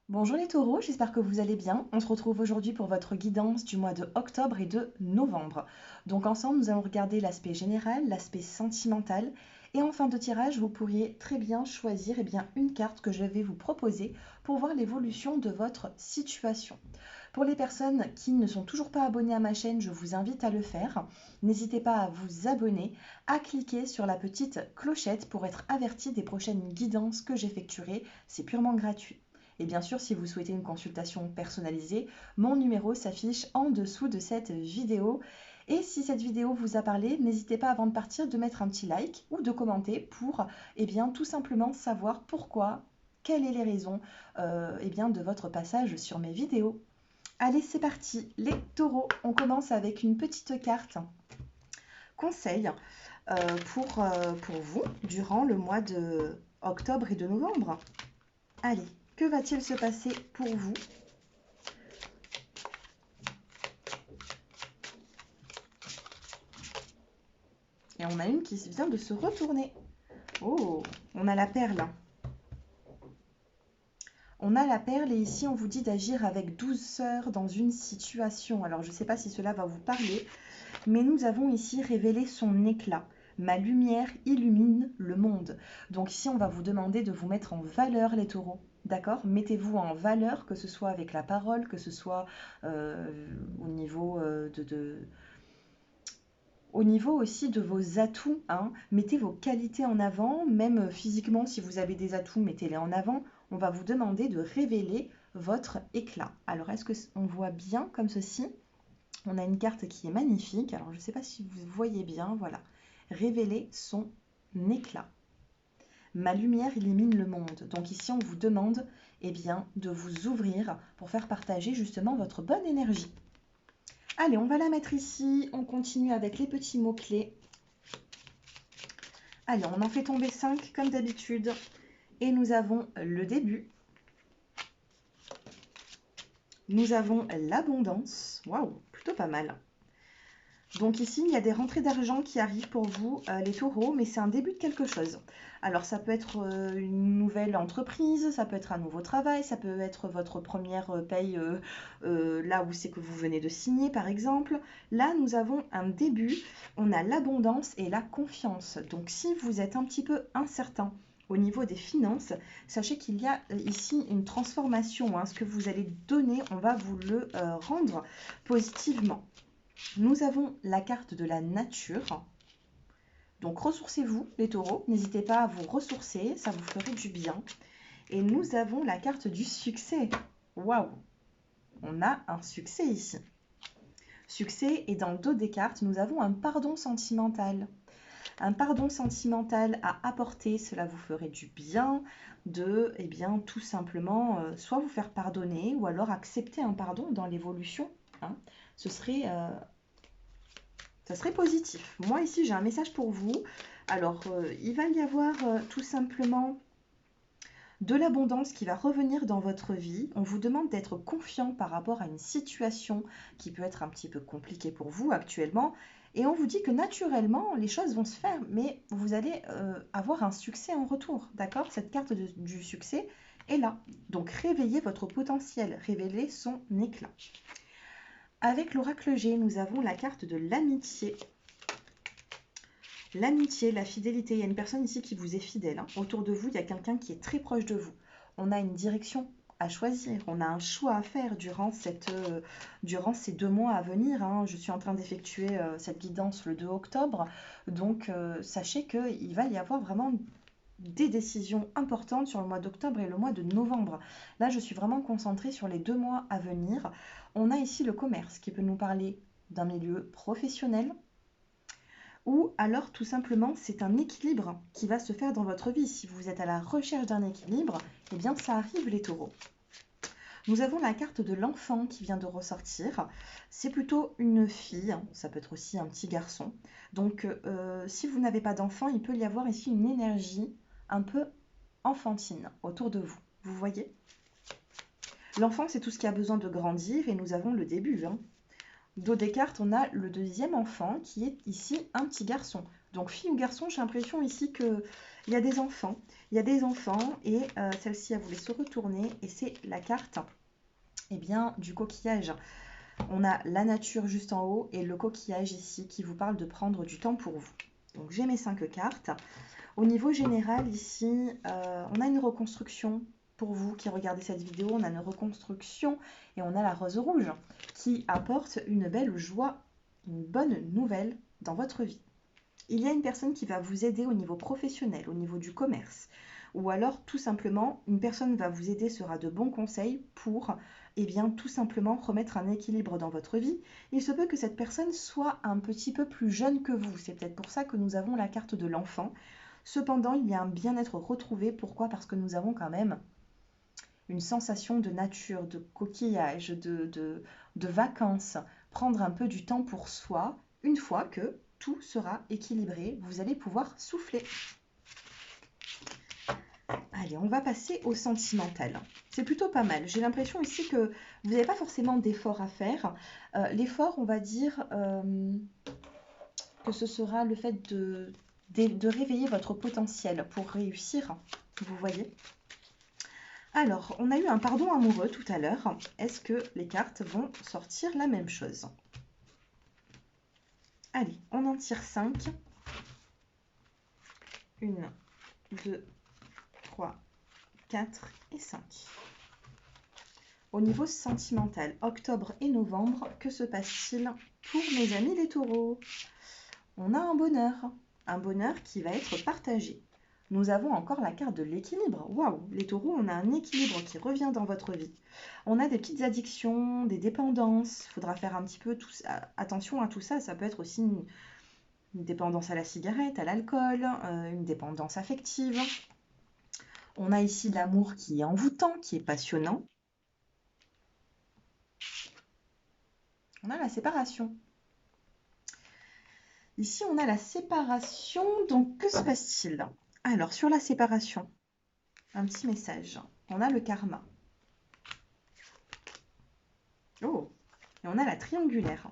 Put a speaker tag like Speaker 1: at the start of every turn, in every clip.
Speaker 1: Bonjour les taureaux, j'espère que vous allez bien. On se retrouve aujourd'hui pour votre guidance du mois de octobre et de novembre. Donc ensemble, nous allons regarder l'aspect général, l'aspect sentimental. Et en fin de tirage, vous pourriez très bien choisir une carte que je vais vous proposer pour voir l'évolution de votre situation. Pour les personnes qui ne sont toujours pas abonnées à ma chaîne, je vous invite à le faire. N'hésitez pas à vous abonner, à cliquer sur la petite clochette pour être averti des prochaines guidances que j'effectuerai. C'est purement gratuit. Et bien sûr, si vous souhaitez une consultation personnalisée, mon numéro s'affiche en dessous de cette vidéo. Et si cette vidéo vous a parlé, n'hésitez pas avant de partir de mettre un petit like ou de commenter pour tout simplement savoir pourquoi, quelles sont les raisons de votre passage sur mes vidéos. Allez, c'est parti, les taureaux. On commence avec une petite carte conseil pour vous durant le mois de octobre et de novembre. Allez, que va-t-il se passer pour vous? Et on a une qui vient de se retourner. Oh, on a la perle. On a la perle et ici on vous dit d'agir avec douceur dans une situation. Alors je ne sais pas si cela va vous parler, mais nous avons ici révélé son éclat. Ma lumière illumine le monde. Donc ici on va vous demander de vous mettre en valeur les taureaux. D'accord? Mettez-vous en valeur, que ce soit avec la parole, que ce soit au niveau au niveau aussi de vos atouts, hein. Mettez vos qualités en avant, même physiquement, si vous avez des atouts, mettez-les en avant. On va vous demander de révéler votre éclat. Alors, est-ce qu'on voit bien comme ceci? On a une carte qui est magnifique. Alors, je ne sais pas si vous voyez bien. Voilà. Révéler son éclat. Ma lumière illumine le monde. Donc ici, on vous demande de vous ouvrir pour faire partager justement votre bonne énergie. Allez, on va la mettre ici. On continue avec les petits mots-clés. Allez, on en fait tomber 5 comme d'habitude. Et nous avons le début. Nous avons l'abondance. Waouh, plutôt pas mal. Donc ici, il y a des rentrées d'argent qui arrivent pour vous, les taureaux, mais c'est un début de quelque chose. Alors ça peut être une nouvelle entreprise, ça peut être un nouveau travail, ça peut être votre première paye là où c'est que vous venez de signer par exemple. Là, nous avons un début, on a l'abondance et la confiance. Donc si vous êtes un petit peu incertain au niveau des finances, sachez qu'il y a ici une transformation, hein. Ce que vous allez donner, on va vous le rendre positivement. Nous avons la carte de la nature. Donc ressourcez-vous les taureaux, n'hésitez pas à vous ressourcer, ça vous ferait du bien. Et nous avons la carte du succès. Waouh, on a un succès ici. Succès, et dans le dos des cartes, nous avons un pardon sentimental. Un pardon sentimental à apporter, cela vous ferait du bien de, tout simplement, soit vous faire pardonner ou alors accepter un pardon dans l'évolution, hein. Ce serait ça serait positif. Moi, ici, j'ai un message pour vous. Alors, il va y avoir tout simplement de l'abondance qui va revenir dans votre vie. On vous demande d'être confiant par rapport à une situation qui peut être un petit peu compliquée pour vous actuellement. Et on vous dit que naturellement, les choses vont se faire, mais vous allez avoir un succès en retour. D'accord? Cette carte du succès est là. Donc, réveillez votre potentiel, révélez son éclat. Avec l'oracle G, nous avons la carte de l'amitié. L'amitié, la fidélité, il y a une personne ici qui vous est fidèle, hein. Autour de vous, il y a quelqu'un qui est très proche de vous. On a une direction à choisir, on a un choix à faire durant ces 2 mois à venir, hein. Je suis en train d'effectuer cette guidance le 2 octobre, donc sachez qu'il va y avoir vraiment des décisions importantes sur le mois d'octobre et le mois de novembre. Là, je suis vraiment concentrée sur les 2 mois à venir. On a ici le commerce qui peut nous parler d'un milieu professionnel, ou alors tout simplement c'est un équilibre qui va se faire dans votre vie. Si vous êtes à la recherche d'un équilibre, eh bien ça arrive les taureaux. Nous avons la carte de l'enfant qui vient de ressortir. C'est plutôt une fille, ça peut être aussi un petit garçon. Donc si vous n'avez pas d'enfant, il peut y avoir ici une énergie un peu enfantine autour de vous. Vous voyez? L'enfant, c'est tout ce qui a besoin de grandir et nous avons le début, hein. Dos des cartes, on a le deuxième enfant qui est ici un petit garçon. Donc fille ou garçon, j'ai l'impression ici que Il y a des enfants. Il y a des enfants et celle-ci, elle voulait se retourner et c'est la carte eh bien, du coquillage. On a la nature juste en haut et le coquillage ici qui vous parle de prendre du temps pour vous. Donc j'ai mes 5 cartes. Au niveau général ici, on a une reconstruction. Pour vous qui regardez cette vidéo, on a une reconstruction et on a la rose rouge qui apporte une belle joie, une bonne nouvelle dans votre vie. Il y a une personne qui va vous aider au niveau professionnel, au niveau du commerce. Ou alors, tout simplement, une personne va vous aider, sera de bons conseils pour, eh bien, tout simplement remettre un équilibre dans votre vie. Il se peut que cette personne soit un petit peu plus jeune que vous. C'est peut-être pour ça que nous avons la carte de l'enfant. Cependant, il y a un bien-être retrouvé. Pourquoi? Parce que nous avons quand même une sensation de nature, de coquillage, de vacances. Prendre un peu du temps pour soi, une fois que tout sera équilibré, vous allez pouvoir souffler. Allez, on va passer au sentimental. C'est plutôt pas mal. J'ai l'impression ici que vous n'avez pas forcément d'effort à faire. L'effort, on va dire que ce sera le fait de réveiller votre potentiel pour réussir. Vous voyez? Alors, on a eu un pardon amoureux tout à l'heure. Est-ce que les cartes vont sortir la même chose? Allez, on en tire 5. 1, 2, 3, 4 et 5. Au niveau sentimental, octobre et novembre, que se passe-t-il pour mes amis les taureaux? On a un bonheur qui va être partagé. Nous avons encore la carte de l'équilibre. Waouh, les taureaux, on a un équilibre qui revient dans votre vie. On a des petites addictions, des dépendances. Il faudra faire un petit peu attention à tout ça. Ça peut être aussi une dépendance à la cigarette, à l'alcool, une dépendance affective. On a ici l'amour qui est envoûtant, qui est passionnant. On a la séparation. Ici, on a la séparation. Donc, que se passe-t-il? Alors, sur la séparation, un petit message. On a le karma. Oh, et on a la triangulaire.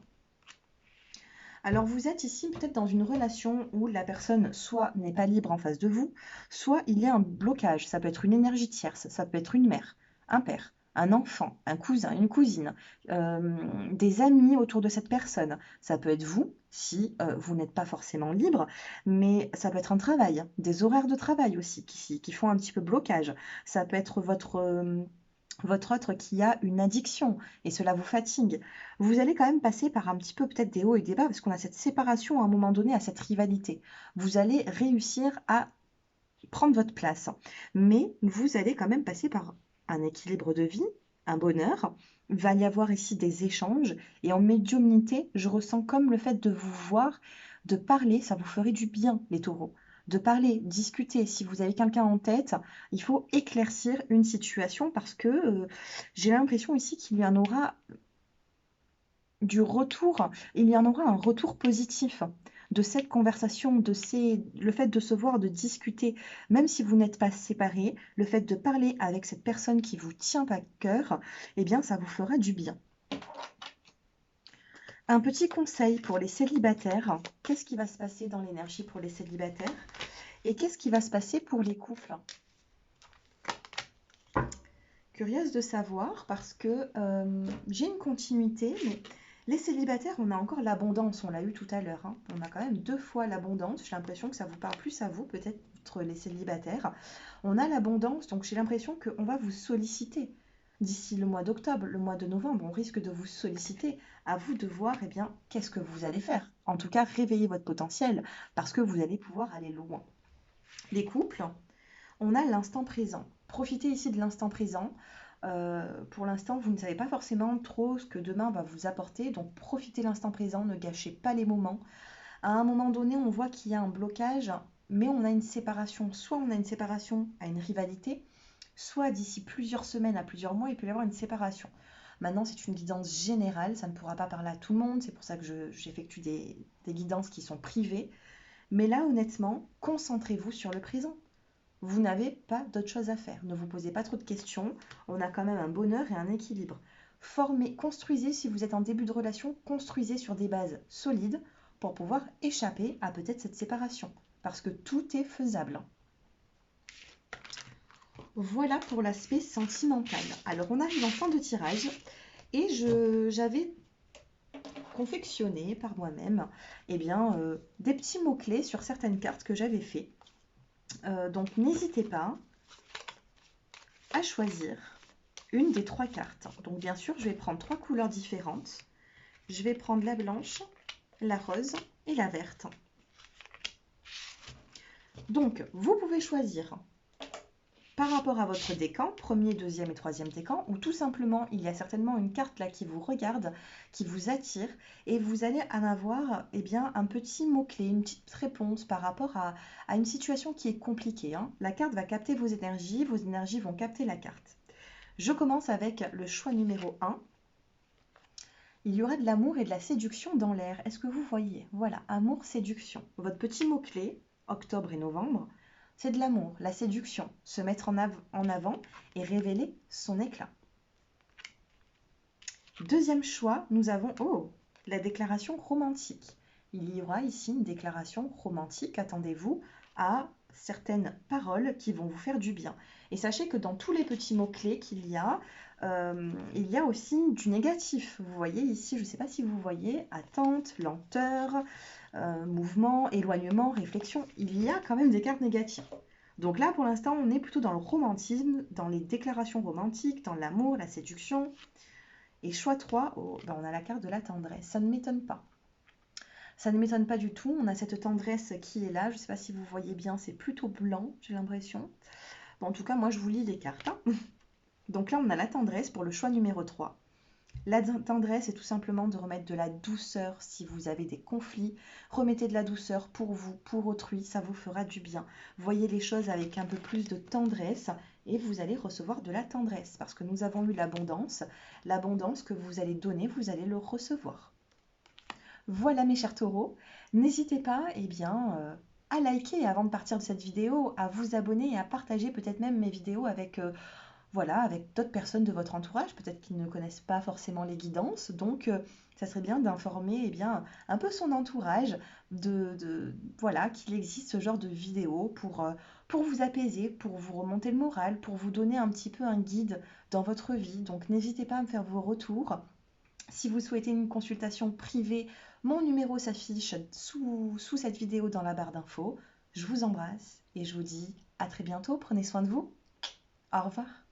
Speaker 1: Alors, vous êtes ici peut-être dans une relation où la personne soit n'est pas libre en face de vous, soit il y a un blocage. Ça peut être une énergie tierce, ça peut être une mère, un père, un enfant, un cousin, une cousine, des amis autour de cette personne. Ça peut être vous, si vous n'êtes pas forcément libre, mais ça peut être un travail, des horaires de travail aussi qui font un petit peu blocage. Ça peut être votre autre qui a une addiction et cela vous fatigue. Vous allez quand même passer par un petit peu peut-être des hauts et des bas parce qu'on a cette séparation à un moment donné, à cette rivalité. Vous allez réussir à prendre votre place, mais vous allez quand même passer par un équilibre de vie, un bonheur. Il va y avoir ici des échanges et en médiumnité, je ressens comme le fait de vous voir, de parler, ça vous ferait du bien, les taureaux. De parler, discuter. Si vous avez quelqu'un en tête, il faut éclaircir une situation parce que j'ai l'impression ici qu'il y en aura du retour, il y en aura un retour positif de cette conversation, le fait de se voir, de discuter, même si vous n'êtes pas séparés, le fait de parler avec cette personne qui vous tient à cœur, eh bien, ça vous fera du bien. Un petit conseil pour les célibataires. Qu'est-ce qui va se passer dans l'énergie pour les célibataires? Et qu'est-ce qui va se passer pour les couples? Curieuse de savoir parce que j'ai une continuité, mais les célibataires, on a encore l'abondance, on l'a eu tout à l'heure. Hein. On a quand même 2 fois l'abondance. J'ai l'impression que ça vous parle plus à vous, peut-être les célibataires. On a l'abondance, donc j'ai l'impression qu'on va vous solliciter. D'ici le mois d'octobre, le mois de novembre, on risque de vous solliciter. À vous de voir, eh bien, qu'est-ce que vous allez faire. En tout cas, réveillez votre potentiel parce que vous allez pouvoir aller loin. Les couples, on a l'instant présent. Profitez ici de l'instant présent. Pour l'instant, vous ne savez pas forcément trop ce que demain va vous apporter, donc profitez de l'instant présent, ne gâchez pas les moments. À un moment donné, on voit qu'il y a un blocage, mais on a une séparation. Soit on a une séparation à une rivalité, soit d'ici plusieurs semaines à plusieurs mois, il peut y avoir une séparation. Maintenant, c'est une guidance générale, ça ne pourra pas parler à tout le monde, c'est pour ça que j'effectue des guidances qui sont privées. Mais là, honnêtement, concentrez-vous sur le présent. Vous n'avez pas d'autre chose à faire. Ne vous posez pas trop de questions. On a quand même un bonheur et un équilibre. Construisez, si vous êtes en début de relation, construisez sur des bases solides pour pouvoir échapper à peut-être cette séparation. Parce que tout est faisable. Voilà pour l'aspect sentimental. Alors, on arrive en fin de tirage et j'avais confectionné par moi-même des petits mots-clés sur certaines cartes que j'avais fait. Donc, n'hésitez pas à choisir une des 3 cartes. Donc, bien sûr, je vais prendre 3 couleurs différentes. Je vais prendre la blanche, la rose et la verte. Donc, vous pouvez choisir par rapport à votre décan, premier, deuxième et troisième décan, ou tout simplement, il y a certainement une carte là qui vous regarde, qui vous attire, et vous allez en avoir un petit mot-clé, une petite réponse par rapport à une situation qui est compliquée. La carte va capter vos énergies vont capter la carte. Je commence avec le choix numéro 1. Il y aura de l'amour et de la séduction dans l'air. Est-ce que vous voyez? Voilà, amour, séduction. Votre petit mot-clé, octobre et novembre, c'est de l'amour, la séduction, se mettre en avant et révéler son éclat. Deuxième choix, nous avons la déclaration romantique. Il y aura ici une déclaration romantique, attendez-vous à certaines paroles qui vont vous faire du bien. Et sachez que dans tous les petits mots-clés qu'il y a aussi du négatif. Vous voyez ici, je ne sais pas si vous voyez, attente, lenteur, mouvement, éloignement, réflexion. Il y a quand même des cartes négatives. Donc là, pour l'instant, on est plutôt dans le romantisme, dans les déclarations romantiques, dans l'amour, la séduction. Et choix 3, on a la carte de la tendresse. Ça ne m'étonne pas. Ça ne m'étonne pas du tout. On a cette tendresse qui est là. Je ne sais pas si vous voyez bien, c'est plutôt blanc, j'ai l'impression. Bon, en tout cas, moi, je vous lis les cartes. Donc là, on a la tendresse pour le choix numéro 3. La tendresse est tout simplement de remettre de la douceur si vous avez des conflits. Remettez de la douceur pour vous, pour autrui, ça vous fera du bien. Voyez les choses avec un peu plus de tendresse et vous allez recevoir de la tendresse parce que nous avons eu l'abondance. L'abondance que vous allez donner, vous allez le recevoir. Voilà mes chers taureaux, n'hésitez pas à liker avant de partir de cette vidéo, à vous abonner et à partager peut-être même mes vidéos avec d'autres personnes de votre entourage, peut-être qu'ils ne connaissent pas forcément les guidances. Donc, ça serait bien d'informer un peu son entourage qu'il existe ce genre de vidéos pour vous apaiser, pour vous remonter le moral, pour vous donner un petit peu un guide dans votre vie. Donc, n'hésitez pas à me faire vos retours. Si vous souhaitez une consultation privée, mon numéro s'affiche sous cette vidéo dans la barre d'infos. Je vous embrasse et je vous dis à très bientôt. Prenez soin de vous. Au revoir.